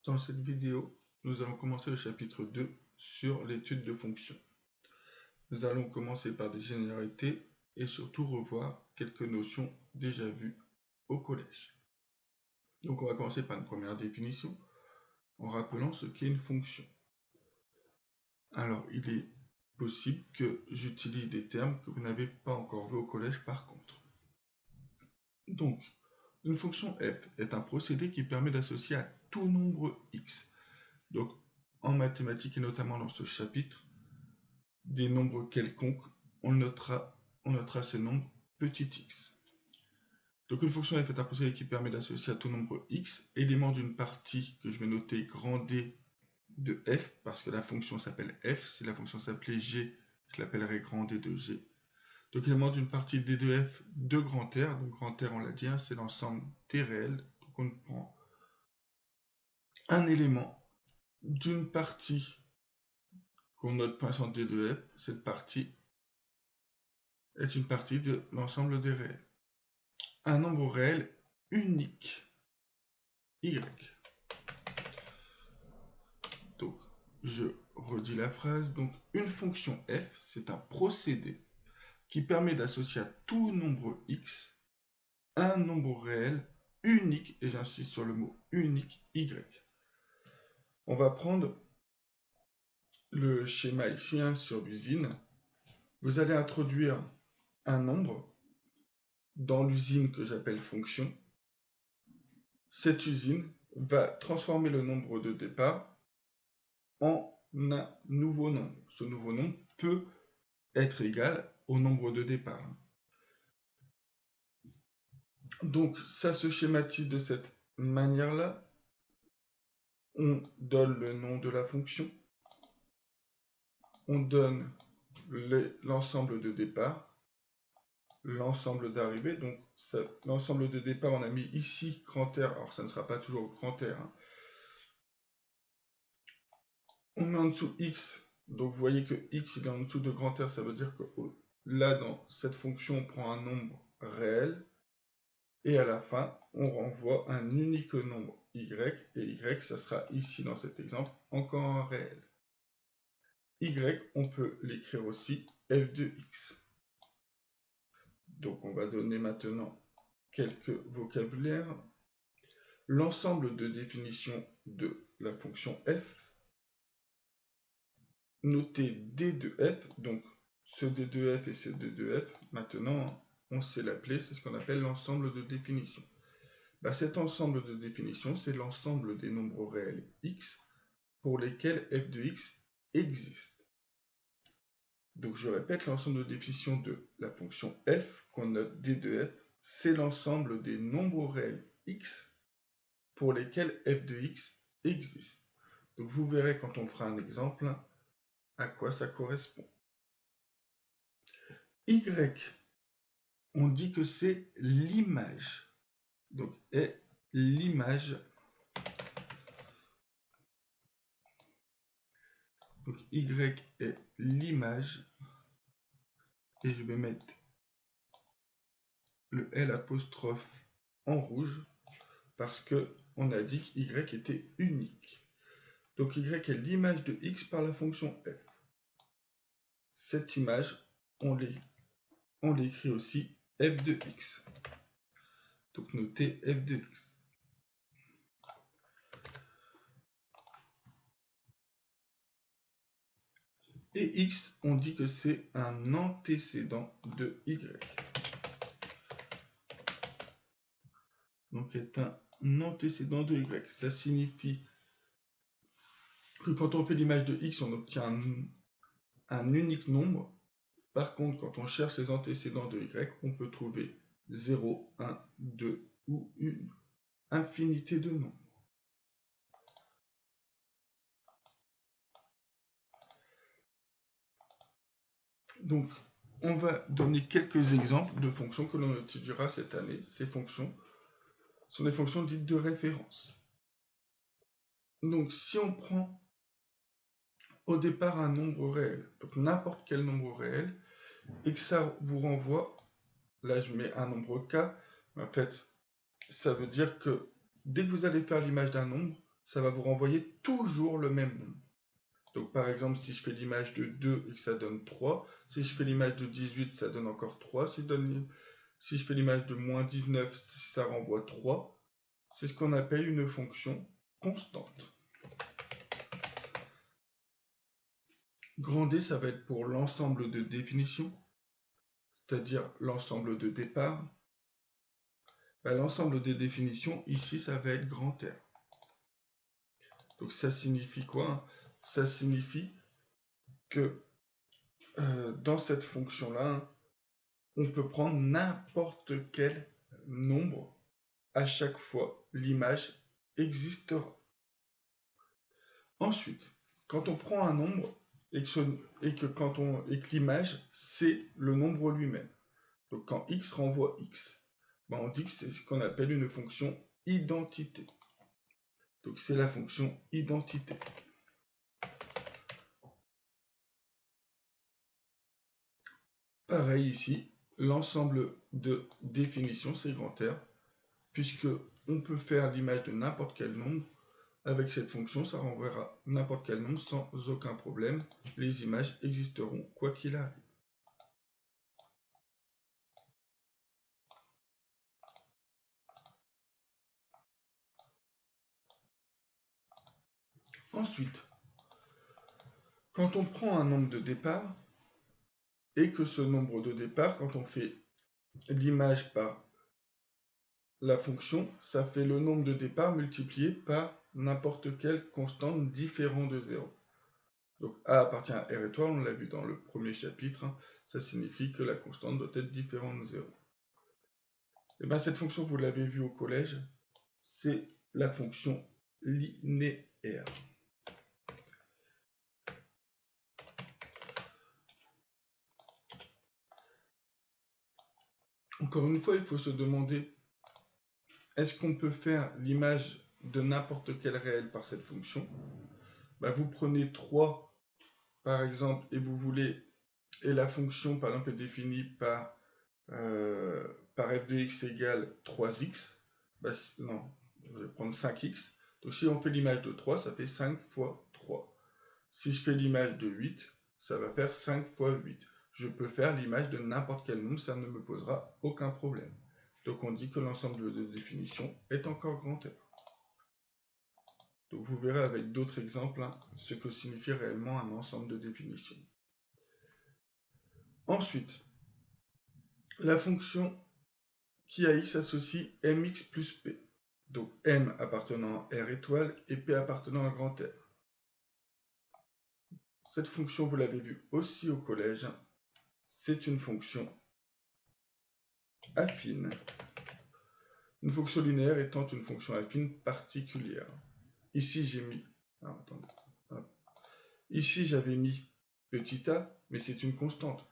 Dans cette vidéo, nous allons commencer le chapitre 2 sur l'étude de fonctions. Nous allons commencer par des généralités et surtout revoir quelques notions déjà vues au collège. Donc on va commencer par une première définition en rappelant ce qu'est une fonction. Alors il est possible que j'utilise des termes que vous n'avez pas encore vus au collège par contre. Donc, une fonction f est un procédé qui permet d'associer à tout nombre x. Donc, en mathématiques et notamment dans ce chapitre, des nombres quelconques, on notera ces nombres petit x. Donc, une fonction f est un procédé qui permet d'associer à tout nombre x, élément d'une partie que je vais noter grand D de f, parce que la fonction s'appelle f. Si la fonction s'appelait g, je l'appellerai grand D de g. Donc, élément d'une partie d de f de grand R. Donc, grand R, on l'a dit, c'est l'ensemble t réel. Donc, on prend un élément d'une partie qu'on note point d de f. Cette partie est une partie de l'ensemble des réels. Un nombre réel unique, y. Donc, je redis la phrase. Donc, une fonction f, c'est un procédé qui permet d'associer à tout nombre x un nombre réel unique, et j'insiste sur le mot unique, y. On va prendre le schéma ici sur l'usine. Vous allez introduire un nombre dans l'usine que j'appelle fonction. Cette usine va transformer le nombre de départ en un nouveau nombre. Ce nouveau nombre peut être égal au nombre de départ. Donc, ça se schématise de cette manière-là. On donne le nom de la fonction. On donne l'ensemble de départ, l'ensemble d'arrivée. Donc, l'ensemble de départ, on a mis ici grand R. Alors, ça ne sera pas toujours grand R. On met en dessous x. Donc, vous voyez que x il est en dessous de grand R. Ça veut dire que là, dans cette fonction, on prend un nombre réel. Et à la fin, on renvoie un unique nombre y. Et y, ça sera ici, dans cet exemple, encore un réel. Y, on peut l'écrire aussi f de x. Donc, on va donner maintenant quelques vocabulaires. L'ensemble de définition de la fonction f. Notez d de f. Donc, ce d de f et ce d de f, maintenant, on sait l'appeler. C'est ce qu'on appelle l'ensemble de définition. Cet ensemble de définition, c'est l'ensemble des nombres réels x pour lesquels f de x existe. Donc, je répète, l'ensemble de définition de la fonction f, qu'on note d de f, c'est l'ensemble des nombres réels x pour lesquels f de x existe. Donc, vous verrez quand on fera un exemple à quoi ça correspond. Y, on dit que c'est l'image. Donc, est l'image. Donc, y est l'image. Et je vais mettre le L apostrophe en rouge parce qu'on a dit que y était unique. Donc, y est l'image de x par la fonction f. Cette image, on l'écrit aussi f de x. Donc, notez f de x. Et x, on dit que c'est un antécédent de y. Donc, est un antécédent de y. Ça signifie que quand on fait l'image de x, on obtient un unique nombre. Par contre, quand on cherche les antécédents de y, on peut trouver 0, 1, 2 ou une infinité de nombres. Donc, on va donner quelques exemples de fonctions que l'on étudiera cette année. Ces fonctions sont des fonctions dites de référence. Donc, si on prend au départ un nombre réel, donc n'importe quel nombre réel, et que ça vous renvoie, là je mets un nombre k, en fait, ça veut dire que dès que vous allez faire l'image d'un nombre, ça va vous renvoyer toujours le même nombre. Donc par exemple, si je fais l'image de 2 et que ça donne 3, si je fais l'image de 18, ça donne encore 3. Si je fais l'image de moins 19, ça renvoie 3. C'est ce qu'on appelle une fonction constante. Grand D, ça va être pour l'ensemble de définition, c'est-à-dire l'ensemble de départ. L'ensemble des définitions, ici, ça va être grand R. Donc ça signifie quoi? Ça signifie que dans cette fonction-là, on peut prendre n'importe quel nombre. À chaque fois, l'image existera. Ensuite, quand on prend un nombre et que l'image, c'est le nombre lui-même. Donc quand x renvoie x, on dit que c'est ce qu'on appelle une fonction identité. Donc c'est la fonction identité. Pareil ici, l'ensemble de définitions, c'est grand R, puisque on peut faire l'image de n'importe quel nombre. Avec cette fonction, ça renverra n'importe quel nombre sans aucun problème. Les images existeront quoi qu'il arrive. Ensuite, quand on prend un nombre de départ, et que ce nombre de départ, quand on fait l'image par la fonction, ça fait le nombre de départ multiplié par n'importe quelle constante différente de 0. Donc A appartient à R étoile, on l'a vu dans le premier chapitre, ça signifie que la constante doit être différente de 0. Et bien cette fonction, vous l'avez vu au collège, c'est la fonction linéaire. Encore une fois, il faut se demander, est-ce qu'on peut faire l'image de n'importe quel réel par cette fonction? Vous prenez 3, par exemple, et la fonction, par exemple, est définie par f de x égale 3x. Non, je vais prendre 5x. Donc si on fait l'image de 3, ça fait 5 fois 3. Si je fais l'image de 8, ça va faire 5 fois 8. Je peux faire l'image de n'importe quel nombre, ça ne me posera aucun problème. Donc on dit que l'ensemble de définition est encore grand R. Donc vous verrez avec d'autres exemples ce que signifie réellement un ensemble de définitions. Ensuite, la fonction qui à x associe mx plus p. Donc m appartenant à R étoile et p appartenant à grand R. Cette fonction, vous l'avez vu aussi au collège, c'est une fonction affine. Une fonction linéaire étant une fonction affine particulière. Ici, j'ai mis... Alors, attendez. Ici, j'avais mis petit a, mais c'est une constante.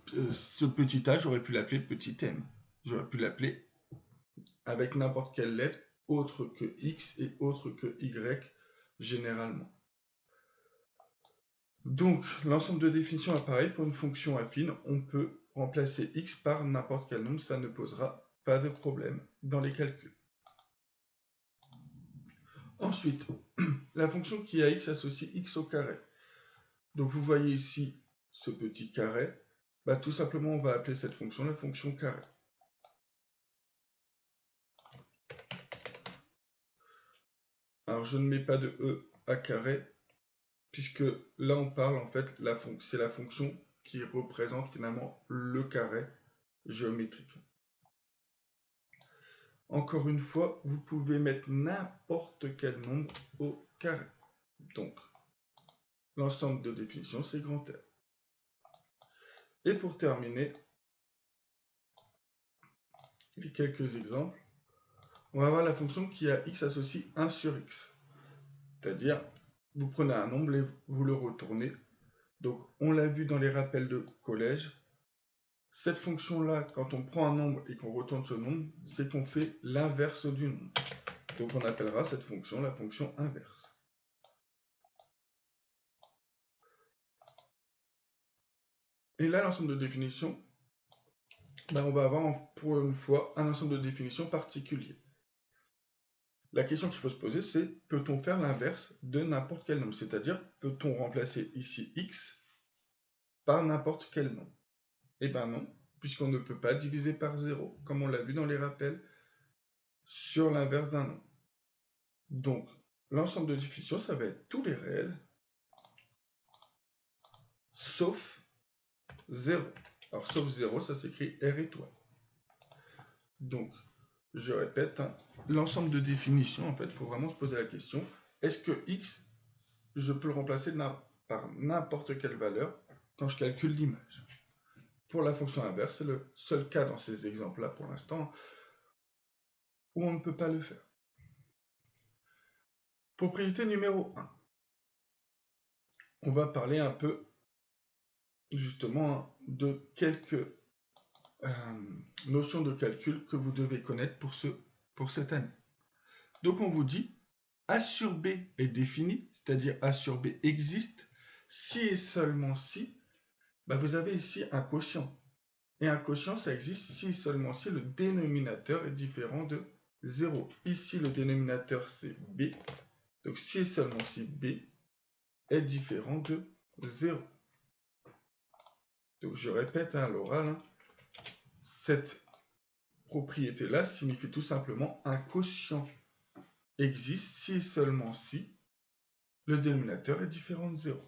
Ce petit a, j'aurais pu l'appeler petit m. J'aurais pu l'appeler avec n'importe quelle lettre autre que x et autre que y, généralement. Donc, l'ensemble de définitions est pareil. Pour une fonction affine, on peut remplacer x par n'importe quel nombre. Ça ne posera pas de problème dans les calculs. Ensuite, la fonction qui à x associe x au carré. Donc, vous voyez ici ce petit carré. Tout simplement, on va appeler cette fonction la fonction carré. Alors, je ne mets pas de e à carré, puisque là, on parle, en fait, c'est la fonction qui représente finalement le carré géométrique. Encore une fois, vous pouvez mettre n'importe quel nombre au carré. Donc, l'ensemble de définition, c'est grand R. Et pour terminer, les quelques exemples, on va avoir la fonction qui à x associe 1 sur x. C'est-à-dire, vous prenez un nombre et vous le retournez. Donc, on l'a vu dans les rappels de collège. Cette fonction-là, quand on prend un nombre et qu'on retourne ce nombre, c'est qu'on fait l'inverse du nombre. Donc, on appellera cette fonction la fonction inverse. Et là, l'ensemble de définitions, on va avoir pour une fois un ensemble de définitions particulier. la question qu'il faut se poser, c'est peut-on faire l'inverse de n'importe quel nombre? C'est-à-dire, peut-on remplacer ici x par n'importe quel nombre? Eh bien non, puisqu'on ne peut pas diviser par 0, comme on l'a vu dans les rappels, sur l'inverse d'un nombre. Donc, l'ensemble de définition, ça va être tous les réels, sauf 0. Alors, sauf 0, ça s'écrit R étoile. Donc, je répète, hein, l'ensemble de définition, en fait, il faut vraiment se poser la question, est-ce que x, je peux le remplacer par n'importe quelle valeur quand je calcule l'image? Pour la fonction inverse, c'est le seul cas dans ces exemples-là, pour l'instant, où on ne peut pas le faire. Propriété numéro 1. On va parler un peu, justement, de quelques notions de calcul que vous devez connaître pour cette année. Donc on vous dit, A sur B est défini, c'est-à-dire A sur B existe, si et seulement si, vous avez ici un quotient. Et un quotient, ça existe si et seulement si le dénominateur est différent de 0. Ici, le dénominateur, c'est B. Donc si et seulement si B est différent de 0. Donc je répète à l'oral, cette propriété-là signifie tout simplement un quotient existe si et seulement si le dénominateur est différent de 0.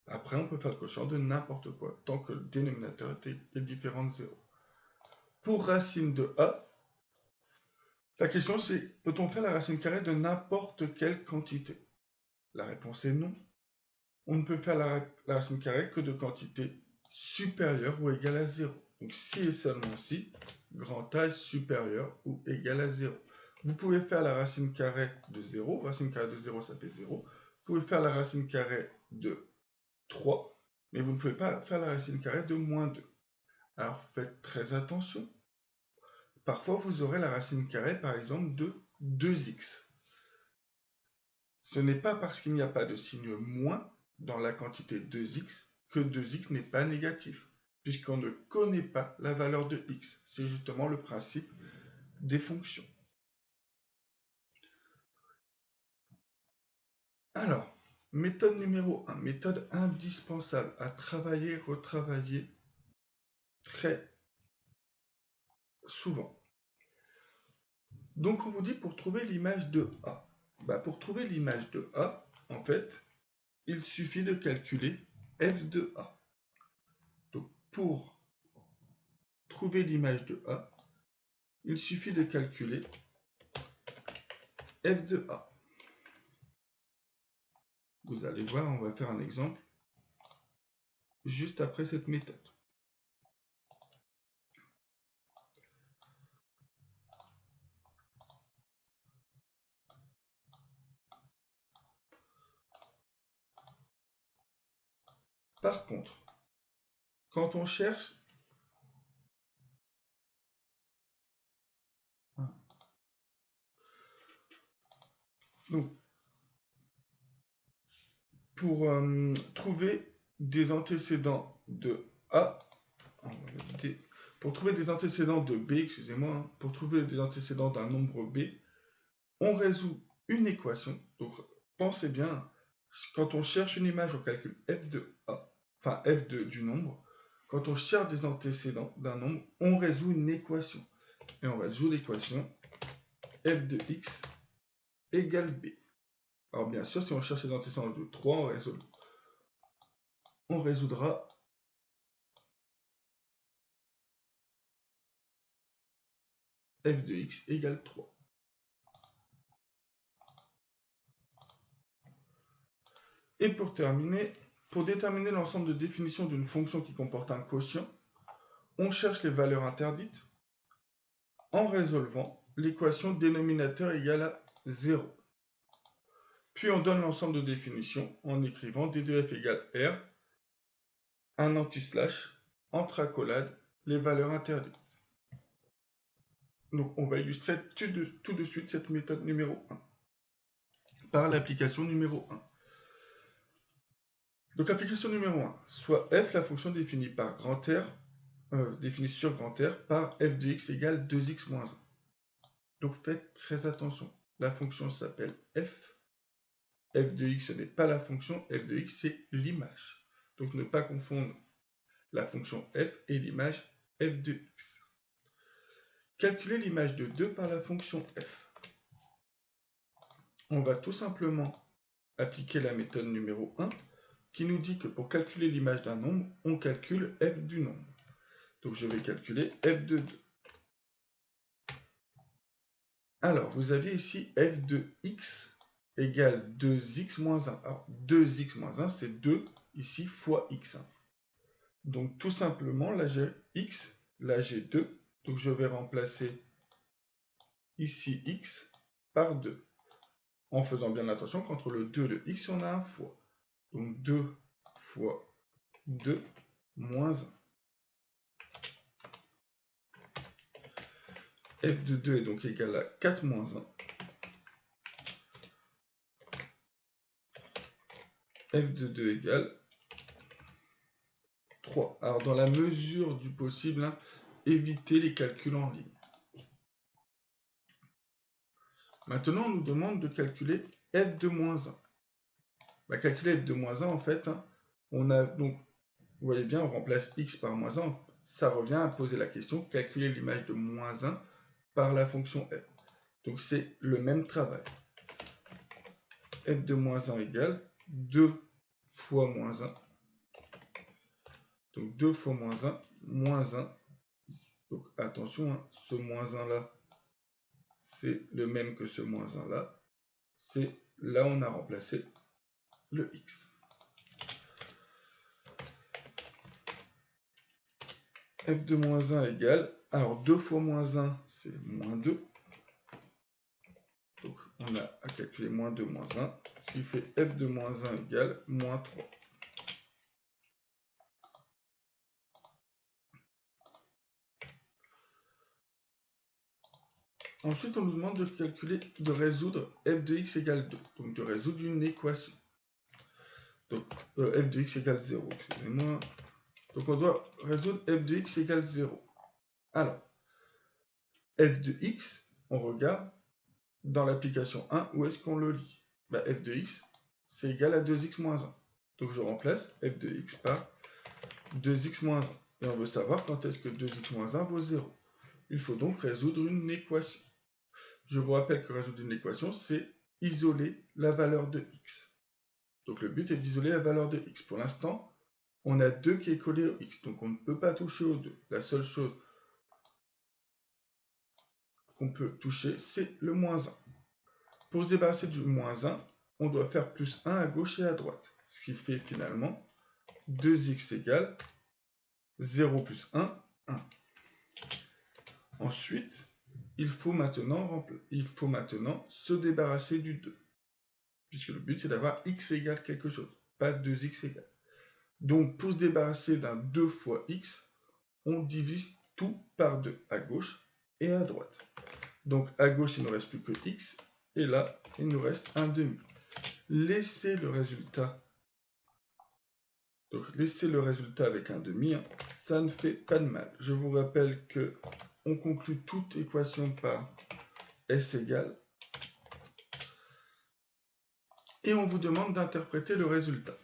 Après, on peut faire le quotient de n'importe quoi, tant que le dénominateur est différent de 0. Pour racine de A, la question c'est, peut-on faire la racine carrée de n'importe quelle quantité? La réponse est non. On ne peut faire la racine carrée que de quantités supérieures ou égales à 0. Donc si et seulement si, grand A est supérieur ou égal à 0. Vous pouvez faire la racine carrée de 0. Racine carrée de 0, ça fait 0. Vous pouvez faire la racine carrée de 3, mais vous ne pouvez pas faire la racine carrée de moins 2. Alors faites très attention. Parfois, vous aurez la racine carrée, par exemple, de 2x. Ce n'est pas parce qu'il n'y a pas de signe moins dans la quantité 2x que 2x n'est pas négatif, puisqu'on ne connaît pas la valeur de x. C'est justement le principe des fonctions. Alors, méthode numéro 1, méthode indispensable à travailler, retravailler très souvent. Donc on vous dit pour trouver l'image de A. Pour trouver l'image de A, en fait, il suffit de calculer f de A. Donc pour trouver l'image de A, il suffit de calculer f de A. Vous allez voir, on va faire un exemple juste après cette méthode. Par contre, quand on cherche donc, pour trouver des antécédents de A, pour trouver des antécédents de B, excusez-moi, pour trouver des antécédents d'un nombre B, on résout une équation. Donc pensez bien, quand on cherche une image, on calcule f de A, enfin f du nombre. Quand on cherche des antécédents d'un nombre, on résout une équation. Et on résout l'équation f de x égale B. Alors bien sûr, si on cherche les antécédents de 3, on résoudra f de x égale 3. Et pour terminer, pour déterminer l'ensemble de définition d'une fonction qui comporte un quotient, on cherche les valeurs interdites en résolvant l'équation dénominateur égale à 0. Puis on donne l'ensemble de définitions en écrivant d de f égale r, un anti-slash, entre accolades, les valeurs interdites. Donc on va illustrer tout de suite cette méthode numéro 1 par l'application numéro 1. Donc application numéro 1, soit f, la fonction définie par grand R, définie sur grand R par f de x égale 2x moins 1. Donc faites très attention. La fonction s'appelle f. F de x, ce n'est pas la fonction. F de x, c'est l'image. Donc ne pas confondre la fonction f et l'image f de x. Calculer l'image de 2 par la fonction f. On va tout simplement appliquer la méthode numéro 1 qui nous dit que pour calculer l'image d'un nombre, on calcule f du nombre. Donc je vais calculer f de 2. Alors, vous avez ici f de x égale 2x moins 1. Alors, 2x moins 1, c'est 2 ici fois x. Donc, tout simplement, là j'ai x, là j'ai 2. Donc, je vais remplacer ici x par 2. En faisant bien attention qu'entre le 2 et le x, on a un fois. Donc, 2 fois 2 moins 1. F de 2 est donc égal à 4 moins 1. F de 2 égale 3. Alors, dans la mesure du possible, évitez les calculs en ligne. Maintenant, on nous demande de calculer f de moins 1. Calculer f de moins 1, en fait, on a donc, vous voyez bien, on remplace x par moins 1. Ça revient à poser la question, calculer l'image de moins 1 par la fonction f. Donc, c'est le même travail. F de moins 1 égale 2 fois moins 1. Donc, 2 fois moins 1, moins 1. Donc, attention, ce moins 1 là, c'est le même que ce moins 1 là. C'est là où on a remplacé le x. F de moins 1 égale, alors 2 fois moins 1, c'est moins 2. Donc on a à calculer moins 2, moins 1, ce qui fait f de moins 1 égale moins 3. Ensuite, on nous demande de calculer, de résoudre f de x égale 2, donc de résoudre une équation. Donc f de x égale 0, excusez-moi. Donc on doit résoudre f de x égale 0. Alors, f de x, on regarde dans l'application 1, où est-ce qu'on le lit? F de x, c'est égal à 2x moins 1. Donc je remplace f de x par 2x moins 1. Et on veut savoir quand est-ce que 2x moins 1 vaut 0. Il faut donc résoudre une équation. Je vous rappelle que résoudre une équation, c'est isoler la valeur de x. Donc le but est d'isoler la valeur de x. Pour l'instant, on a 2 qui est collé au x. Donc on ne peut pas toucher au 2. La seule chose qu'on peut toucher, c'est le moins 1. Pour se débarrasser du moins 1, on doit faire plus 1 à gauche et à droite. Ce qui fait finalement 2x égale 0 plus 1, 1. Ensuite, il faut maintenant se débarrasser du 2. Puisque le but, c'est d'avoir x égale quelque chose, pas 2x égale. Donc, pour se débarrasser d'un 2 fois x, on divise tout par 2, à gauche et à droite. Donc, à gauche, il ne reste plus que x, et là, il nous reste un demi. Laissez le résultat. Donc, laissez le résultat avec un demi, ça ne fait pas de mal. Je vous rappelle que on conclut toute équation par s égale. Et on vous demande d'interpréter le résultat.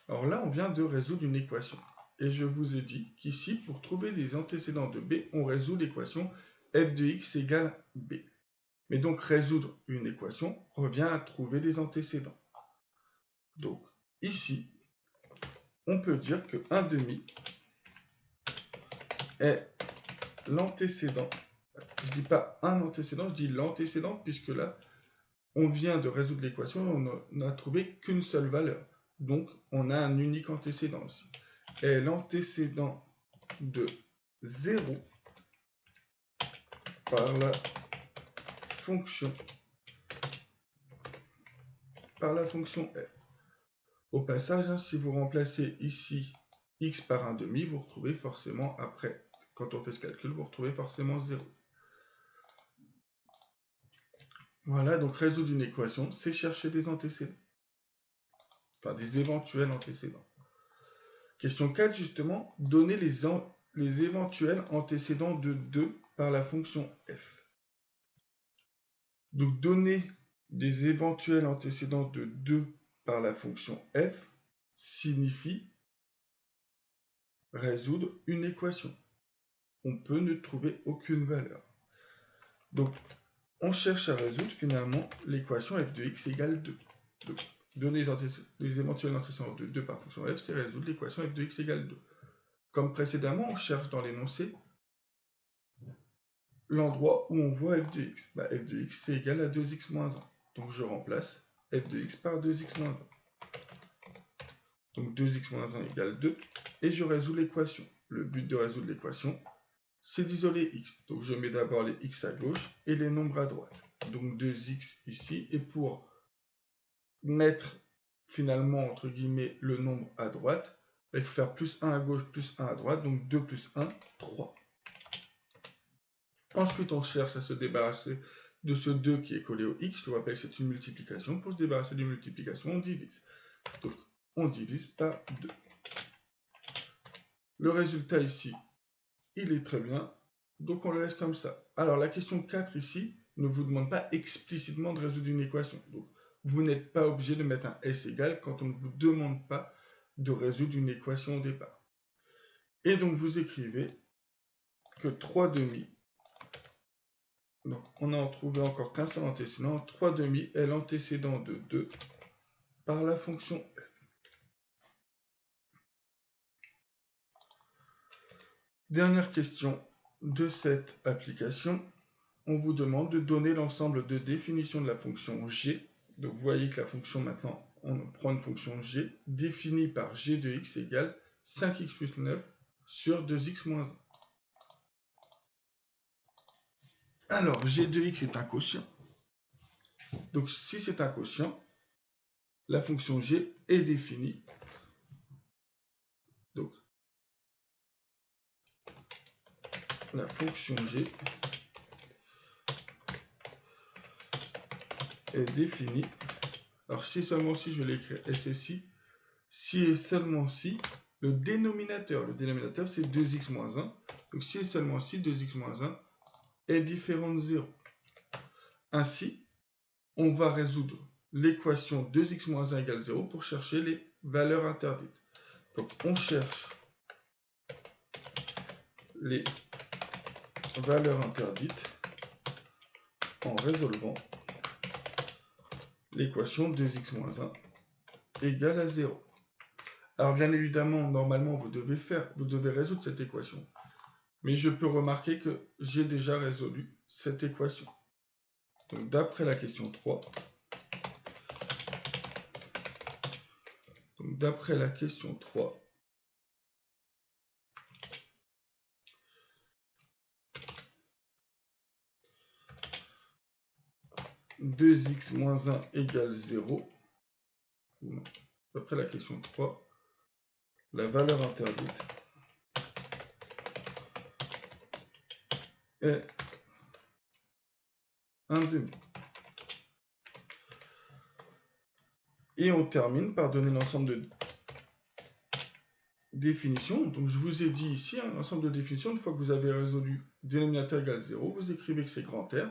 Alors là, on vient de résoudre une équation. Et je vous ai dit qu'ici, pour trouver des antécédents de b, on résout l'équation f de x égale b. Mais donc, résoudre une équation revient à trouver des antécédents. Donc, ici, on peut dire que 1 demi est l'antécédent. Je ne dis pas un antécédent, je dis l'antécédent, puisque là, on vient de résoudre l'équation et on n'a trouvé qu'une seule valeur. Donc, on a un unique antécédent aussi. Et l'antécédent de 0 par la fonction f. Au passage, si vous remplacez ici x par 1 demi, vous retrouvez forcément après, quand on fait ce calcul, vous retrouvez forcément 0. Voilà, donc résoudre une équation, c'est chercher des antécédents. Enfin, des éventuels antécédents. Question 4, justement, donner les éventuels antécédents de 2 par la fonction f. Donc donner des éventuels antécédents de 2 par la fonction f signifie résoudre une équation. On peut ne trouver aucune valeur. Donc on cherche à résoudre finalement l'équation f de x égale 2. Donc donner les éventuels antécédents de 2 par fonction f, c'est résoudre l'équation f de x égale 2. Comme précédemment, on cherche dans l'énoncé l'endroit où on voit f de x. F de x, c'est égal à 2x moins 1. Donc je remplace f de x par 2x moins 1. Donc 2x moins 1 égale 2. Et je résous l'équation. Le but de résoudre l'équation, c'est d'isoler x. Donc je mets d'abord les x à gauche et les nombres à droite. Donc 2x ici. Et pour mettre finalement, entre guillemets, le nombre à droite, il faut faire plus 1 à gauche, plus 1 à droite. Donc 2 plus 1, 3. Ensuite, on cherche à se débarrasser de ce 2 qui est collé au x. Je vous rappelle que c'est une multiplication. Pour se débarrasser d'une multiplication, on divise. Donc, on divise par 2. Le résultat ici, il est très bien. Donc, on le laisse comme ça. Alors, la question 4 ici ne vous demande pas explicitement de résoudre une équation. Donc, vous n'êtes pas obligé de mettre un S égal quand on ne vous demande pas de résoudre une équation au départ. Et donc, vous écrivez que 3 demi. Donc, on n'a trouvé encore qu'un seul antécédent. 3 demi est l'antécédent de 2 par la fonction f. Dernière question de cette application. On vous demande de donner l'ensemble de définitions de la fonction g. Donc, vous voyez que la fonction, maintenant, on prend une fonction g définie par g de x égale 5x plus 9 sur 2x moins 1. Alors, g de x est un quotient. Donc, si c'est un quotient, la fonction g est définie. Donc, la fonction g est définie. Alors, si seulement si, je vais l'écrire SSI. Si et seulement si, le dénominateur c'est 2x moins 1. Donc, si et seulement si 2x moins 1 est différent de 0. Ainsi, on va résoudre l'équation 2x moins 1 égale 0 pour chercher les valeurs interdites. Donc, on cherche les valeurs interdites en résolvant l'équation 2x moins 1 égale à 0. Alors bien évidemment, normalement, vous devez résoudre cette équation. Mais je peux remarquer que j'ai déjà résolu cette équation. Donc d'après la question 3, d'après la question 3, « 2x moins 1 égale 0 », d'après la question 3, la valeur interdite est 1,5. Et on termine par donner l'ensemble de définitions. Donc je vous ai dit ici, un ensemble de définitions, une fois que vous avez résolu dénominateur égale 0, vous écrivez que c'est grand R.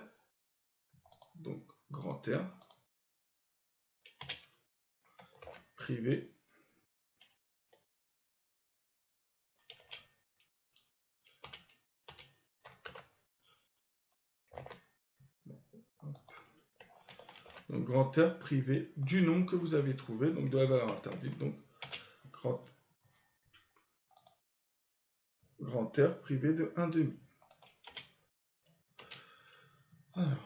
Donc grand R privé donc grand R privé du nombre que vous avez trouvé, donc de la valeur interdite, donc grand R privé de 1,5. Alors,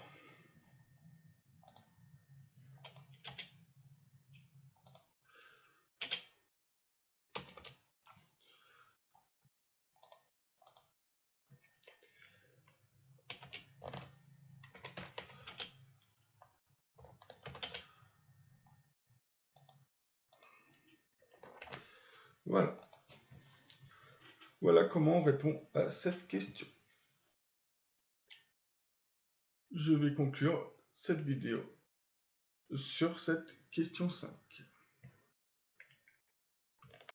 voilà. Voilà comment on répond à cette question. Je vais conclure cette vidéo sur cette question 5.